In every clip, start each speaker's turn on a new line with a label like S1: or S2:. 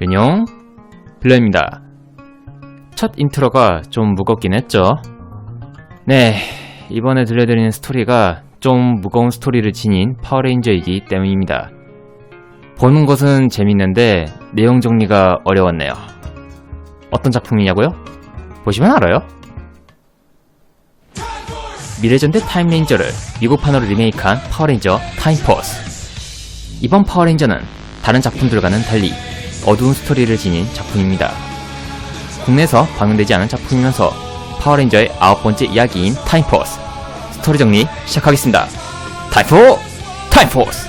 S1: 안녕, 블러입니다. 첫 인트로가 좀 무겁긴 했죠? 네, 이번에 들려드리는 스토리가 좀 무거운 스토리를 지닌 파워레인저이기 때문입니다. 보는 것은 재밌는데 내용 정리가 어려웠네요. 어떤 작품이냐고요? 보시면 알아요. 미래전대 타임레인저를 미국판으로 리메이크한 파워레인저 타임포스. 이번 파워레인저는 다른 작품들과는 달리 어두운 스토리를 지닌 작품입니다. 국내에서 방영되지 않은 작품이면서 파워레인저의 9번째 이야기인 타임포스. 스토리 정리 시작하겠습니다. 타임포스!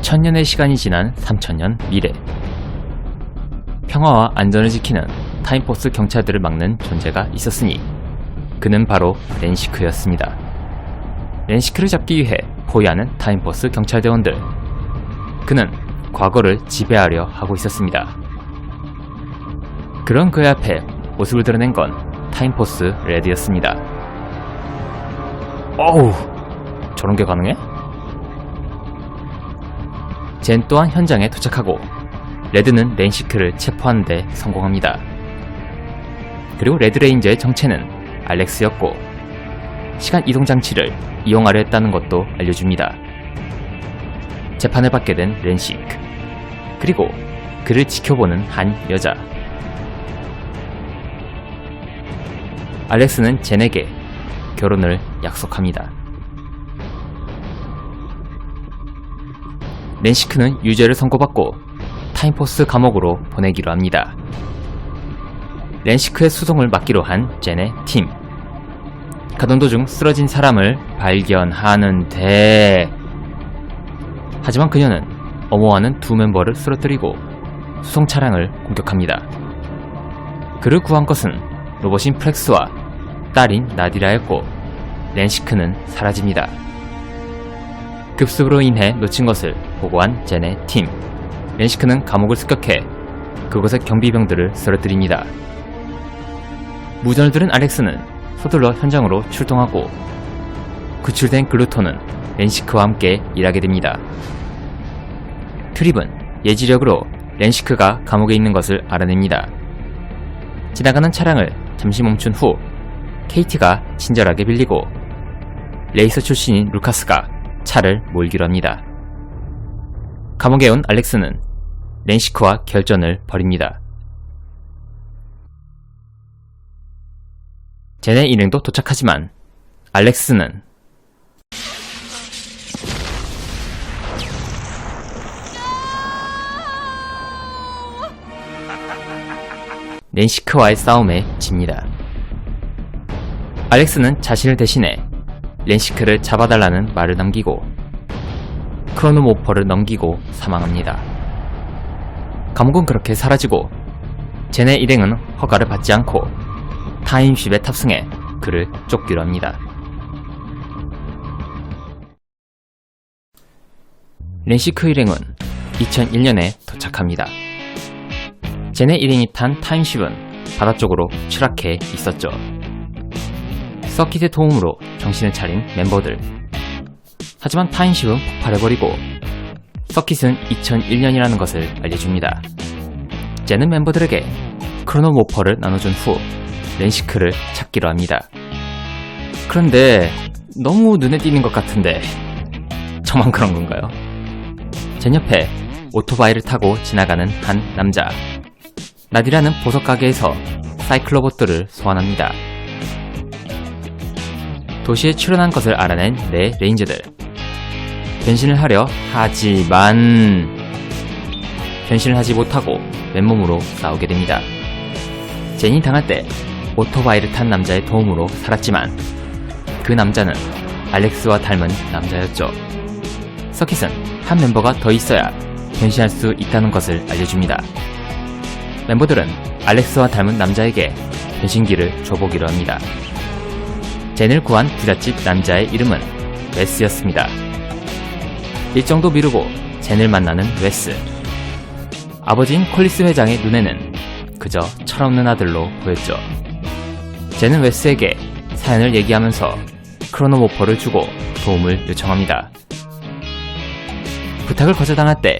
S1: 천년의 시간이 지난 3000년 미래. 평화와 안전을 지키는 타임포스 경찰들을 막는 존재가 있었으니 그는 바로 렌시크였습니다. 렌시크를 잡기 위해 포위하는 타임포스 경찰대원들. 그는 과거를 지배하려 하고 있었습니다. 그런 그의 앞에 모습을 드러낸 건 타임포스 레드였습니다. 어우, 저런 게 가능해? 젠 또한 현장에 도착하고 레드는 렌시크를 체포하는 데 성공합니다. 그리고 레드레인저의 정체는 알렉스였고 시간 이동 장치를 이용하려 했다는 것도 알려줍니다. 재판을 받게 된 렌시크, 그리고 그를 지켜보는 한 여자. 알렉스는 젠에게 결혼을 약속합니다. 렌시크는 유죄를 선고받고 타임포스 감옥으로 보내기로 합니다. 렌시크의 수송을 맡기로 한 젠의 팀. 가던 도중 쓰러진 사람을 발견하는데, 하지만 그녀는 어머하는 두 멤버를 쓰러뜨리고 수송 차량을 공격합니다. 그를 구한 것은 로봇인 프렉스와 딸인 나디라였고 렌시크는 사라집니다. 급습으로 인해 놓친 것을 보고한 젠의 팀. 렌시크는 감옥을 습격해 그곳의 경비병들을 쓰러뜨립니다. 무전을 들은 알렉스는 서둘러 현장으로 출동하고 구출된 글루톤은 렌시크와 함께 일하게 됩니다. 트립은 예지력으로 렌시크가 감옥에 있는 것을 알아냅니다. 지나가는 차량을 잠시 멈춘 후 케이티가 친절하게 빌리고 레이서 출신인 루카스가 차를 몰기로 합니다. 감옥에 온 알렉스는 렌시크와 결전을 벌입니다. 젠의 일행도 도착하지만 알렉스는 렌시크와의 싸움에 집니다. 알렉스는 자신을 대신해 렌시크를 잡아달라는 말을 남기고 크로노모퍼를 넘기고 사망합니다. 감옥은 그렇게 사라지고 젠의 일행은 허가를 받지 않고 타임쉽에 탑승해 그를 쫓기로 합니다. 렌시크 일행은 2001년에 도착합니다. 젠의 일행이 탄 타임쉽은 바다 쪽으로 추락해 있었죠. 서킷의 도움으로 정신을 차린 멤버들. 하지만 타임쉽은 폭발해버리고 서킷은 2001년이라는 것을 알려줍니다. 젠은 멤버들에게 크로노모퍼를 나눠준 후 렌시크를 찾기로 합니다. 그런데 너무 눈에 띄는 것 같은데 저만 그런 건가요? 젠 옆에 오토바이를 타고 지나가는 한 남자. 나디라는 보석 가게에서 사이클로봇들을 소환합니다. 도시에 출현한 것을 알아낸 네 레인저들. 변신을 하려 하지만 변신을 하지 못하고 맨몸으로 싸우게 됩니다. 젠이 당할 때 오토바이를 탄 남자의 도움으로 살았지만 그 남자는 알렉스와 닮은 남자였죠. 서킷은 한 멤버가 더 있어야 변신할 수 있다는 것을 알려줍니다. 멤버들은 알렉스와 닮은 남자에게 변신기를 줘보기로 합니다. 젠을 구한 부잣집 남자의 이름은 웨스였습니다. 일정도 미루고 젠을 만나는 웨스. 아버지인 콜리스 회장의 눈에는 그저 철없는 아들로 보였죠. 젠은 웨스에게 사연을 얘기하면서 크로노모퍼를 주고 도움을 요청합니다. 부탁을 거절당할 때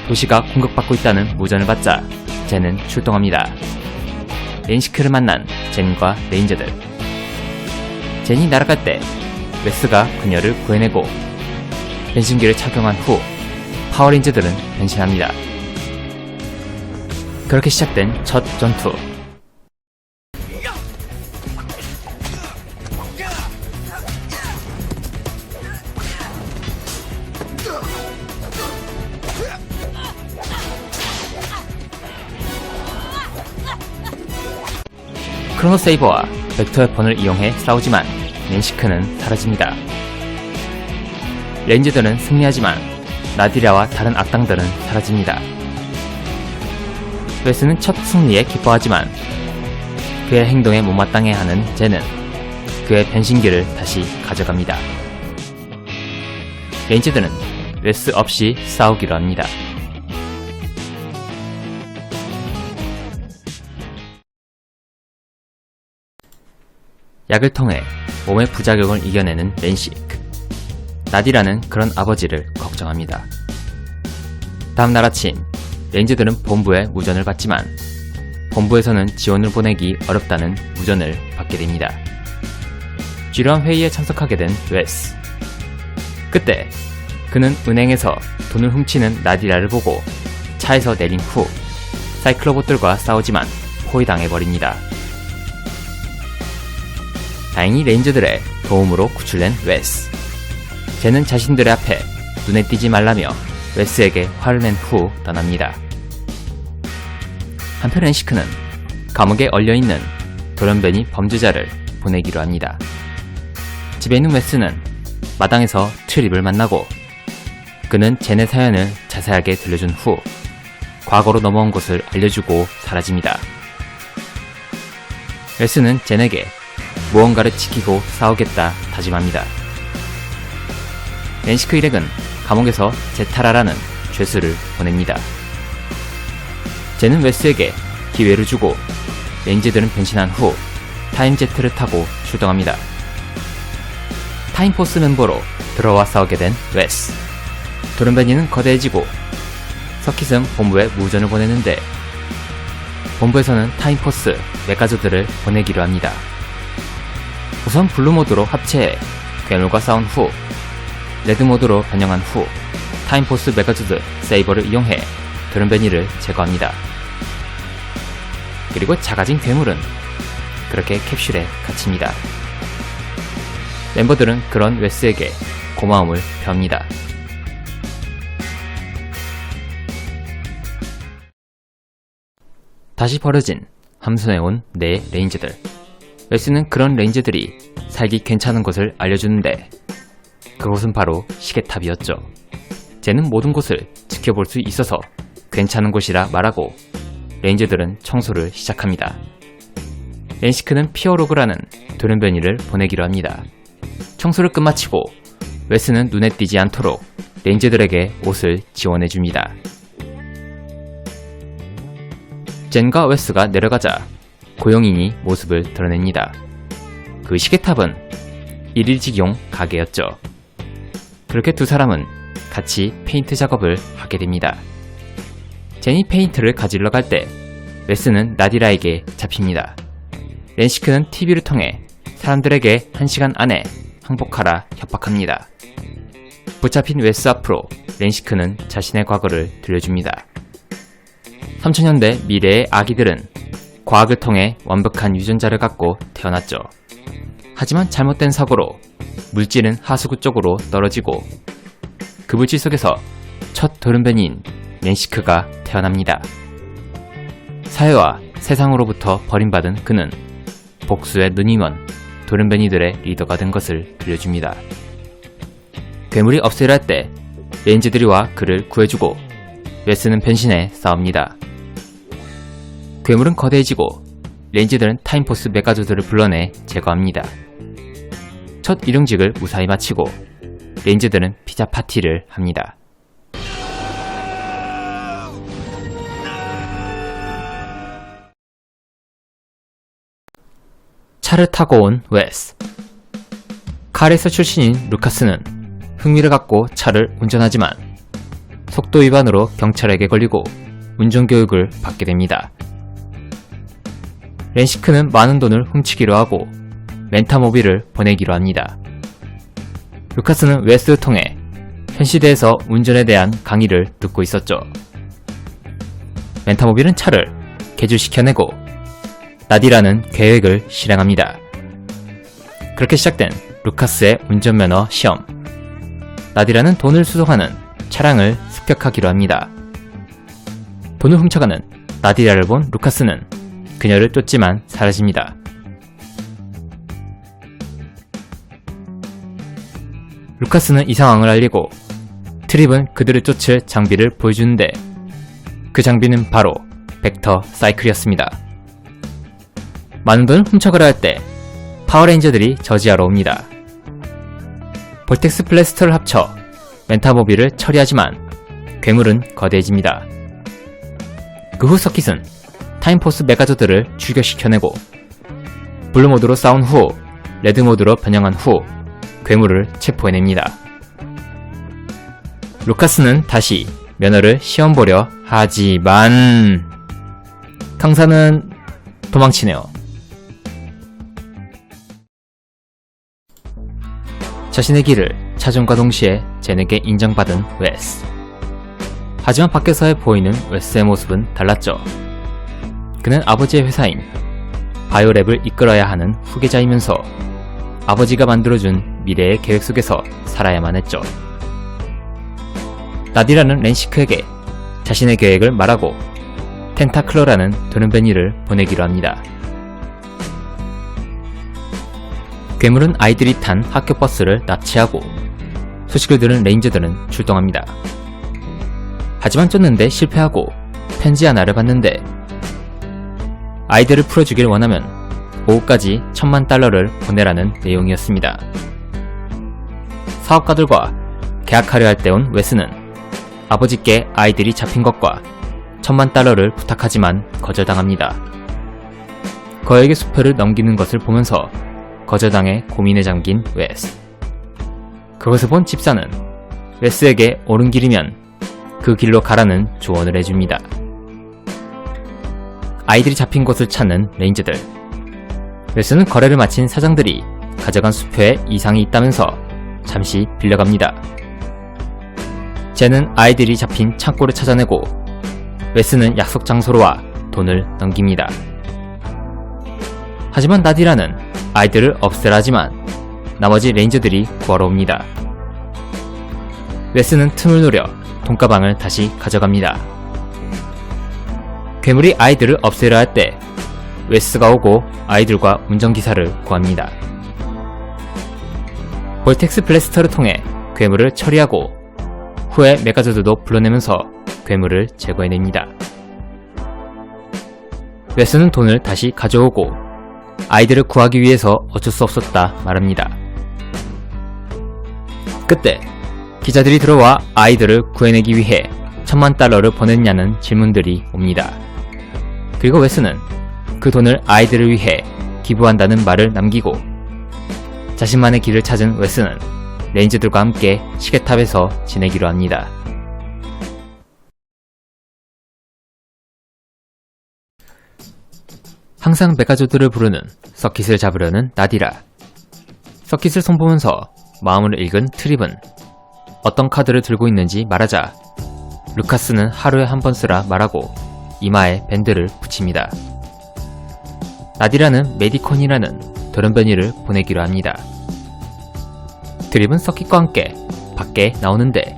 S1: 도시가 공격받고 있다는 무전을 받자 젠은 출동합니다. 렌시크를 만난 젠과 레인저들. 젠이 날아갈 때 웨스가 그녀를 구해내고 변신기를 착용한 후 파워레인저들은 변신합니다. 그렇게 시작된 첫 전투. 크로노세이버와 벡터 웨폰을 이용해 싸우지만 렌시크는 사라집니다. 레인저들은 승리하지만 나디라와 다른 악당들은 사라집니다. 웨스는 첫 승리에 기뻐하지만 그의 행동에 못마땅해 하는 젠은 그의 변신기를 다시 가져갑니다. 레인저들은 웨스 없이 싸우기로 합니다. 약을 통해 몸의 부작용을 이겨내는 렌시크. 나디라는 그런 아버지를 걱정합니다. 다음날 아침, 레인저들은 본부에 무전을 받지만 본부에서는 지원을 보내기 어렵다는 무전을 받게 됩니다. 주요한 회의에 참석하게 된 웨스. 그때 그는 은행에서 돈을 훔치는 나디라를 보고 차에서 내린 후 사이클로봇들과 싸우지만 포위당해버립니다. 다행히 레인저들의 도움으로 구출된 웨스. 젠은 자신들의 앞에 눈에 띄지 말라며 웨스에게 화를 낸 후 떠납니다. 한편 렌시크는 감옥에 얼려있는 돌연변이 범죄자를 보내기로 합니다. 집에 있는 웨스는 마당에서 트립을 만나고 그는 젠의 사연을 자세하게 들려준 후 과거로 넘어온 것을 알려주고 사라집니다. 웨스는 젠에게 무언가를 지키고 싸우겠다 다짐합니다. 렌시크 일행은 감옥에서 제타라라는 죄수를 보냅니다. 젠은 웨스에게 기회를 주고 레인저들은 변신한 후 타임제트를 타고 출동합니다. 타임포스 멤버로 들어와 싸우게 된 웨스. 돌연변이는 거대해지고 서킷은 본부에 무전을 보내는데 본부에서는 타임포스 메가조들을 보내기로 합니다. 우선 블루모드로 합체해 괴물과 싸운 후 레드모드로 변형한 후 타임포스 메가조드 세이버를 이용해 돌연변이를 제거합니다. 그리고 작아진 괴물은 그렇게 캡슐에 갇힙니다. 멤버들은 그런 웨스에게 고마움을 표합니다. 다시 벌어진 함선해온 네 레인저들. 웨스는 그런 레인저들이 살기 괜찮은 곳을 알려주는데 그곳은 바로 시계탑이었죠. 젠은 모든 곳을 지켜볼 수 있어서 괜찮은 곳이라 말하고 레인저들은 청소를 시작합니다. 렌시크는 피어로그라는 돌연변이를 보내기로 합니다. 청소를 끝마치고 웨스는 눈에 띄지 않도록 레인저들에게 옷을 지원해줍니다. 젠과 웨스가 내려가자 고용인이 모습을 드러냅니다. 그 시계탑은 일일직용 가게였죠. 그렇게 두 사람은 같이 페인트 작업을 하게 됩니다. 젠이 페인트를 가지러 갈 때 웨스는 나디라에게 잡힙니다. 렌시크는 TV를 통해 사람들에게 1시간 안에 항복하라 협박합니다. 붙잡힌 웨스 앞으로 렌시크는 자신의 과거를 들려줍니다. 3000년대 미래의 아기들은 과학을 통해 완벽한 유전자를 갖고 태어났죠. 하지만 잘못된 사고로 물질은 하수구 쪽으로 떨어지고 그 물질 속에서 첫 돌연변이인 렌시크가 태어납니다. 사회와 세상으로부터 버림받은 그는 복수의 눈이 먼 돌연변이들의 리더가 된 것을 들려줍니다. 괴물이 없애려 할 때 레인저들이 와 그를 구해주고 웨스는 변신해 싸웁니다. 괴물은 거대해지고 레인저들은 타임포스 메가조들을 불러내 제거합니다. 첫 일용직을 무사히 마치고 레인저들은 피자 파티를 합니다. 차를 타고 온 웨스. 카레이서 출신인 루카스는 흥미를 갖고 차를 운전하지만 속도 위반으로 경찰에게 걸리고 운전교육을 받게 됩니다. 렌시크는 많은 돈을 훔치기로 하고 멘타모빌을 보내기로 합니다. 루카스는 웨스를 통해 현 시대에서 운전에 대한 강의를 듣고 있었죠. 멘타모빌은 차를 개조시켜내고 나디라는 계획을 실행합니다. 그렇게 시작된 루카스의 운전면허 시험. 나디라는 돈을 수송하는 차량을 습격하기로 합니다. 돈을 훔쳐가는 나디라를 본 루카스는 그녀를 쫓지만 사라집니다. 루카스는 이 상황을 알리고 트립은 그들을 쫓을 장비를 보여주는데 그 장비는 바로 벡터 사이클이었습니다. 많은 돈을 훔쳐가려 할 때 파워레인저들이 저지하러 옵니다. 볼텍스 블래스터를 합쳐 멘타모빌을 처리하지만 괴물은 거대해집니다. 그 후 서킷은 타임포스 메가조드를 출격시켜내고 블루모드로 싸운 후 레드모드로 변형한 후 괴물을 체포해냅니다. 루카스는 다시 면허를 시험 보려 하지만 강사는 도망치네요. 자신의 길을 찾음과 동시에 젠에게 인정받은 웨스. 하지만 밖에서 보이는 웨스의 모습은 달랐죠. 그는 아버지의 회사인 바이오랩을 이끌어야 하는 후계자이면서 아버지가 만들어준 미래의 계획 속에서 살아야만 했죠. 나디라는 렌시크에게 자신의 계획을 말하고 텐타클러라는 도른베니를 보내기로 합니다. 괴물은 아이들이 탄 학교 버스를 납치하고 소식을 들은 레인저들은 출동합니다. 하지만 쫓는데 실패하고 편지 하나를 받는데 아이들을 풀어주길 원하면 오후까지 $10,000,000를 보내라는 내용이었습니다. 사업가들과 계약하려 할 때 온 웨스는 아버지께 아이들이 잡힌 것과 $10,000,000를 부탁하지만 거절당합니다. 거액의 수표를 넘기는 것을 보면서 거절당해 고민에 잠긴 웨스. 그것을 본 집사는 웨스에게 옳은 길이면 그 길로 가라는 조언을 해줍니다. 아이들이 잡힌 곳을 찾는 레인저들. 웨스는 거래를 마친 사장들이 가져간 수표에 이상이 있다면서 잠시 빌려갑니다. 젠은 아이들이 잡힌 창고를 찾아내고 웨스는 약속 장소로 와 돈을 넘깁니다. 하지만 나디라는 아이들을 없애라 하지만 나머지 레인저들이 구하러 옵니다. 웨스는 틈을 노려 돈가방을 다시 가져갑니다. 괴물이 아이들을 없애려 할 때 웨스가 오고 아이들과 운전기사를 구합니다. 볼텍스 블래스터를 통해 괴물을 처리하고 후에 메가조드도 불러내면서 괴물을 제거해냅니다. 웨스는 돈을 다시 가져오고 아이들을 구하기 위해서 어쩔 수 없었다 말합니다. 그때 기자들이 들어와 아이들을 구해내기 위해 $10,000,000를 보냈냐는 질문들이 옵니다. 그리고 웨스는 그 돈을 아이들을 위해 기부한다는 말을 남기고 자신만의 길을 찾은 웨스는 레인저들과 함께 시계탑에서 지내기로 합니다. 항상 메가조드를 부르는 서킷을 잡으려는 나디라. 서킷을 손보면서 마음을 읽은 트립은 어떤 카드를 들고 있는지 말하자 루카스는 하루에 한 번 쓰라 말하고 이마에 밴드를 붙입니다. 나디라는 메디콘이라는 도련변이를 보내기로 합니다. 트립은 서킷과 함께 밖에 나오는데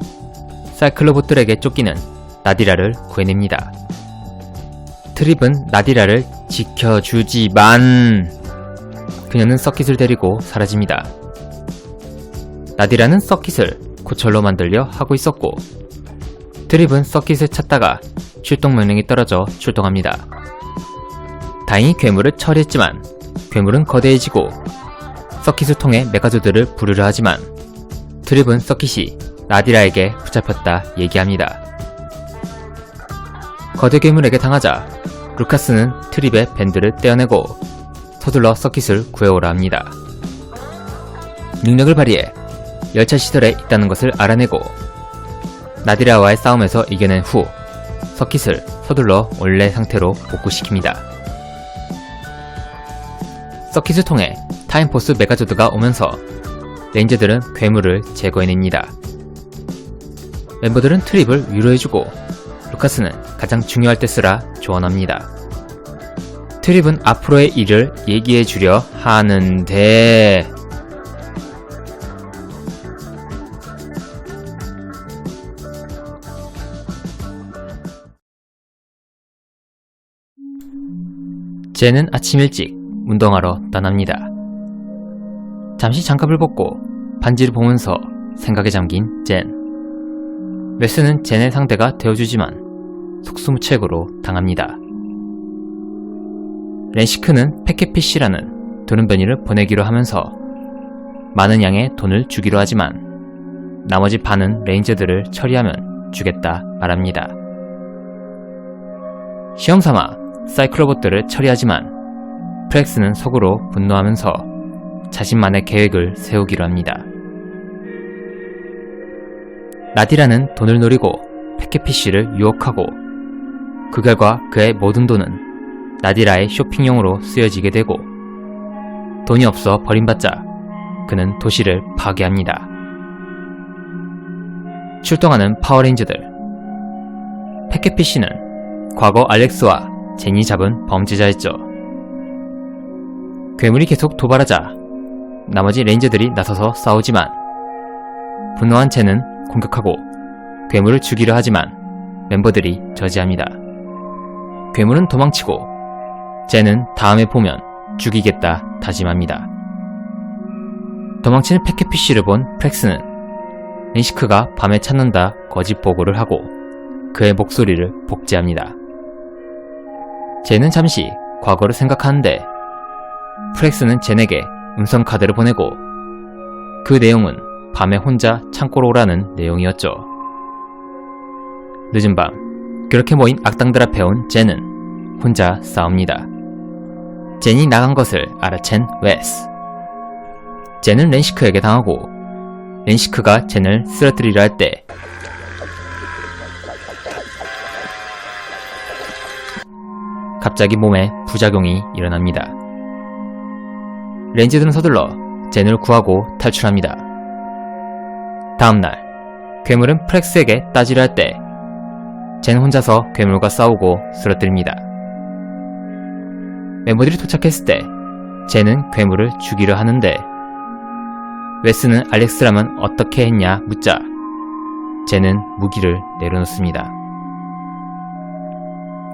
S1: 사이클로봇들에게 쫓기는 나디라를 구해냅니다. 트립은 나디라를 지켜주지만 그녀는 서킷을 데리고 사라집니다. 나디라는 서킷을 고철로 만들려 하고 있었고 트립은 서킷을 찾다가 출동 명령이 떨어져 출동합니다. 다행히 괴물을 처리했지만 괴물은 거대해지고 서킷을 통해 메가조드를 부르려 하지만 트립은 서킷이 나디라에게 붙잡혔다 얘기합니다. 거대 괴물에게 당하자 루카스는 트립의 밴드를 떼어내고 서둘러 서킷을 구해오라 합니다. 능력을 발휘해 열차 시설에 있다는 것을 알아내고 나디라와의 싸움에서 이겨낸 후 서킷을 서둘러 원래 상태로 복구시킵니다. 서킷을 통해 타임포스 메가조드가 오면서 레인저들은 괴물을 제거해냅니다. 멤버들은 트립을 위로해주고 루카스는 가장 중요할 때 쓰라 조언합니다. 트립은 앞으로의 일을 얘기해주려 하는데 젠은 아침 일찍 운동하러 떠납니다. 잠시 장갑을 벗고 반지를 보면서 생각에 잠긴 젠. 웨스는 젠의 상대가 되어주지만 속수무책으로 당합니다. 렌시크는 패켓피쉬라는 도른변이를 보내기로 하면서 많은 양의 돈을 주기로 하지만 나머지 반은 레인저들을 처리하면 주겠다 말합니다. 시험삼아 사이클로봇들을 처리하지만 프렉스는 속으로 분노하면서 자신만의 계획을 세우기로 합니다. 나디라는 돈을 노리고 패켓피쉬를 유혹하고 그 결과 그의 모든 돈은 나디라의 쇼핑용으로 쓰여지게 되고 돈이 없어 버림받자 그는 도시를 파괴합니다. 출동하는 파워레인저들. 패켓피쉬는 과거 알렉스와 젠이 잡은 범죄자였죠. 괴물이 계속 도발하자 나머지 레인저들이 나서서 싸우지만 분노한 젠은 공격하고 괴물을 죽이려 하지만 멤버들이 저지합니다. 괴물은 도망치고 젠은 다음에 보면 죽이겠다 다짐합니다. 도망치는 패켓피쉬를 본 프렉스는 렌시크가 밤에 찾는다 거짓 보고를 하고 그의 목소리를 복제합니다. 젠은 잠시 과거를 생각하는데 프렉스는 젠에게 음성카드를 보내고 그 내용은 밤에 혼자 창고로 오라는 내용이었죠. 늦은 밤 그렇게 모인 악당들 앞에 온 젠은 혼자 싸웁니다. 젠이 나간 것을 알아챈 웨스. 젠은 렌시크에게 당하고 렌시크가 젠을 쓰러뜨리려 할 때 갑자기 몸에 부작용이 일어납니다. 렌즈들은 서둘러 젠을 구하고 탈출합니다. 다음날 괴물은 프렉스에게 따지려 할 때 젠 혼자서 괴물과 싸우고 쓰러뜨립니다. 멤버들이 도착했을 때 젠은 괴물을 죽이려 하는데 웨스는 알렉스라면 어떻게 했냐 묻자 젠은 무기를 내려놓습니다.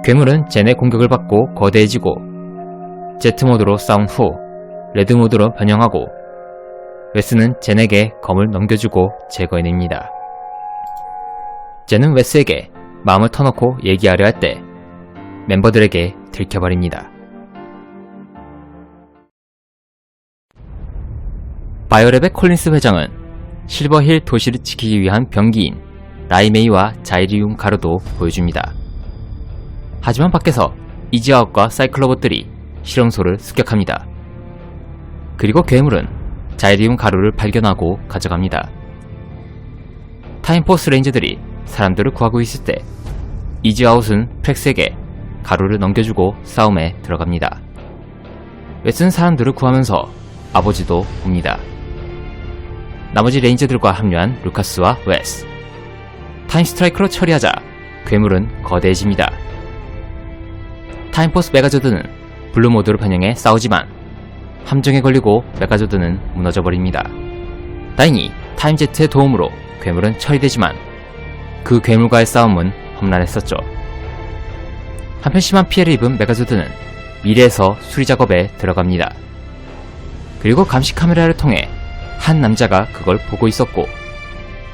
S1: 괴물은 젠의 공격을 받고 거대해지고 제트모드로 싸운 후 레드모드로 변형하고 웨스는 젠에게 검을 넘겨주고 제거해냅니다. 젠은 웨스에게 마음을 터놓고 얘기하려 할 때 멤버들에게 들켜버립니다. 바이오랩의 콜린스 회장은 실버힐 도시를 지키기 위한 병기인 라이메이와 자이리움 가루도 보여줍니다. 하지만 밖에서 이지아웃과 사이클로봇들이 실험소를 습격합니다. 그리고 괴물은 자이리움 가루를 발견하고 가져갑니다. 타임포스 레인저들이 사람들을 구하고 있을 때 이지아웃은 프렉스에게 가루를 넘겨주고 싸움에 들어갑니다. 웨스는 사람들을 구하면서 아버지도 봅니다. 나머지 레인저들과 합류한 루카스와 웨스. 타임스트라이크로 처리하자 괴물은 거대해집니다. 타임포스 메가조드는 블루모드로 변형해 싸우지만 함정에 걸리고 메가조드는 무너져버립니다. 다행히 타임제트의 도움으로 괴물은 처리되지만 그 괴물과의 싸움은 험난했었죠. 한편 심한 피해를 입은 메가조드는 미래에서 수리작업에 들어갑니다. 그리고 감시 카메라를 통해 한 남자가 그걸 보고 있었고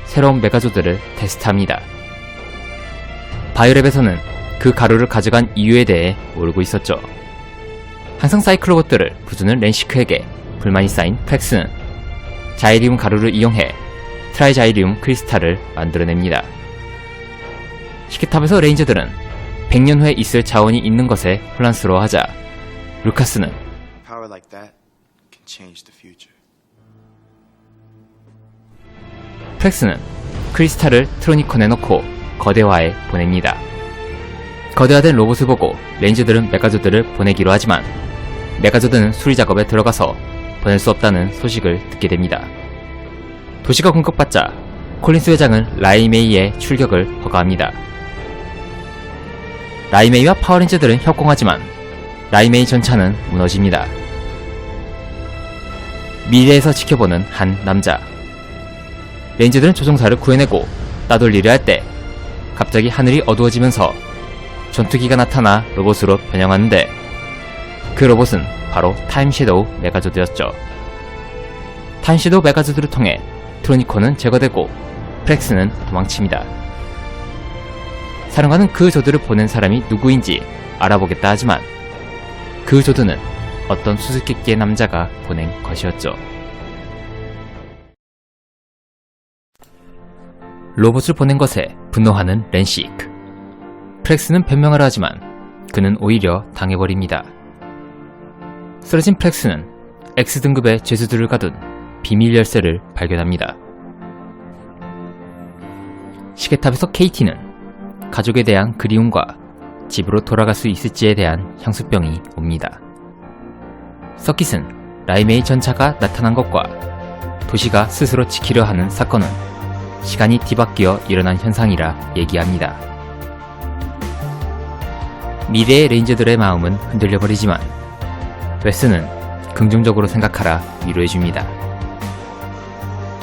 S1: 새로운 메가조드를 테스트합니다. 바이오랩에서는 그 가루를 가져간 이유에 대해 모르고 있었죠. 항상 사이클로봇들을 부수는 렌시크에게 불만이 쌓인 프렉스는 자이리움 가루를 이용해 트라이자이리움 크리스탈을 만들어냅니다. 시계탑에서 레인저들은 100년 후에 있을 자원이 있는 것에 혼란스러워하자 루카스는
S2: Power like that can change the future.
S1: 프렉스는 크리스탈을 트로니콘에 넣고 거대화에 보냅니다. 거대화된 로봇을 보고 레인저들은 메가조드를 보내기로 하지만 메가조드는 수리 작업에 들어가서 보낼 수 없다는 소식을 듣게 됩니다. 도시가 공격받자 콜린스 회장은 라이메이의 출격을 허가합니다. 라이메이와 파워레인저들은 협공하지만 라이메이 전차는 무너집니다. 미래에서 지켜보는 한 남자. 레인저들은 조종사를 구해내고 따돌리려 할 때 갑자기 하늘이 어두워지면서 전투기가 나타나 로봇으로 변형하는데 그 로봇은 바로 타임섀도우 메가조드였죠. 타임섀도우 메가조드를 통해 트로니콘은 제거되고 프렉스는 도망칩니다. 사령관은 그 조드를 보낸 사람이 누구인지 알아보겠다 하지만 그 조드는 어떤 수수께끼의 남자가 보낸 것이었죠. 로봇을 보낸 것에 분노하는 렌시크. 프렉스는 변명하려 하지만 그는 오히려 당해버립니다. 쓰러진 프렉스는 X등급의 죄수들을 가둔 비밀 열쇠를 발견합니다. 시계탑에서 KT는 가족에 대한 그리움과 집으로 돌아갈 수 있을지에 대한 향수병이 옵니다. 서킷은 라이메이 전차가 나타난 것과 도시가 스스로 지키려 하는 사건은 시간이 뒤바뀌어 일어난 현상이라 얘기합니다. 미래의 레인저들의 마음은 흔들려버리지만 웨스는 긍정적으로 생각하라 위로해줍니다.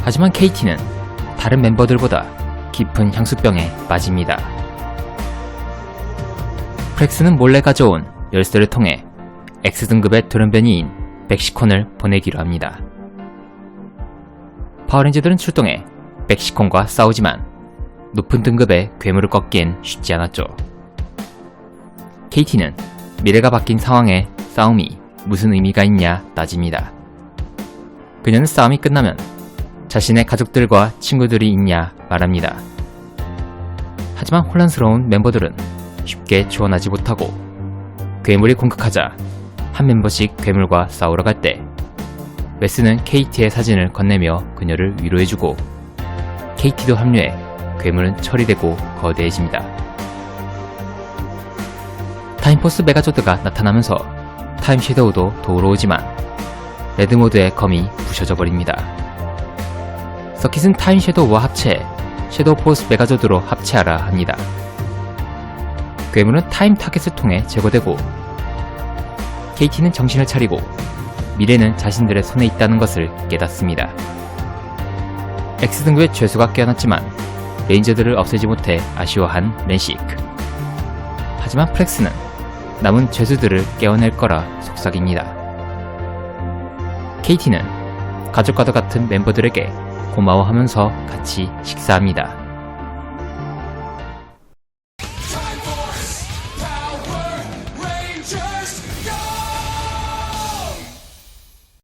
S1: 하지만 KT는 다른 멤버들보다 깊은 향수병에 빠집니다. 프렉스는 몰래 가져온 열쇠를 통해 X등급의 돌연변이인 멕시콘을 보내기로 합니다. 파워레인저들은 출동해 멕시콘과 싸우지만 높은 등급의 괴물을 꺾기엔 쉽지 않았죠. KT는 미래가 바뀐 상황에 싸움이 무슨 의미가 있냐 따집니다. 그녀는 싸움이 끝나면 자신의 가족들과 친구들이 있냐 말합니다. 하지만 혼란스러운 멤버들은 쉽게 조언하지 못하고 괴물이 공격하자 한 멤버씩 괴물과 싸우러 갈 때 웨스는 KT의 사진을 건네며 그녀를 위로해주고 KT도 합류해 괴물은 처리되고 거대해집니다. 타임포스 메가조드가 나타나면서 타임섀도우도 도우러 오지만 레드모드의 검이 부셔져 버립니다. 서킷은 타임섀도우와 합체해 섀도우포스 메가조드로 합체하라 합니다. 괴물은 타임 타겟을 통해 제거되고 KT는 정신을 차리고 미래는 자신들의 손에 있다는 것을 깨닫습니다. X등급의 죄수가 깨어났지만 레인저들을 없애지 못해 아쉬워한 렌시크. 하지만 프렉스는 남은 죄수들을 깨어낼 거라 속삭입니다. KT는 가족과도 같은 멤버들에게 고마워하면서 같이 식사합니다.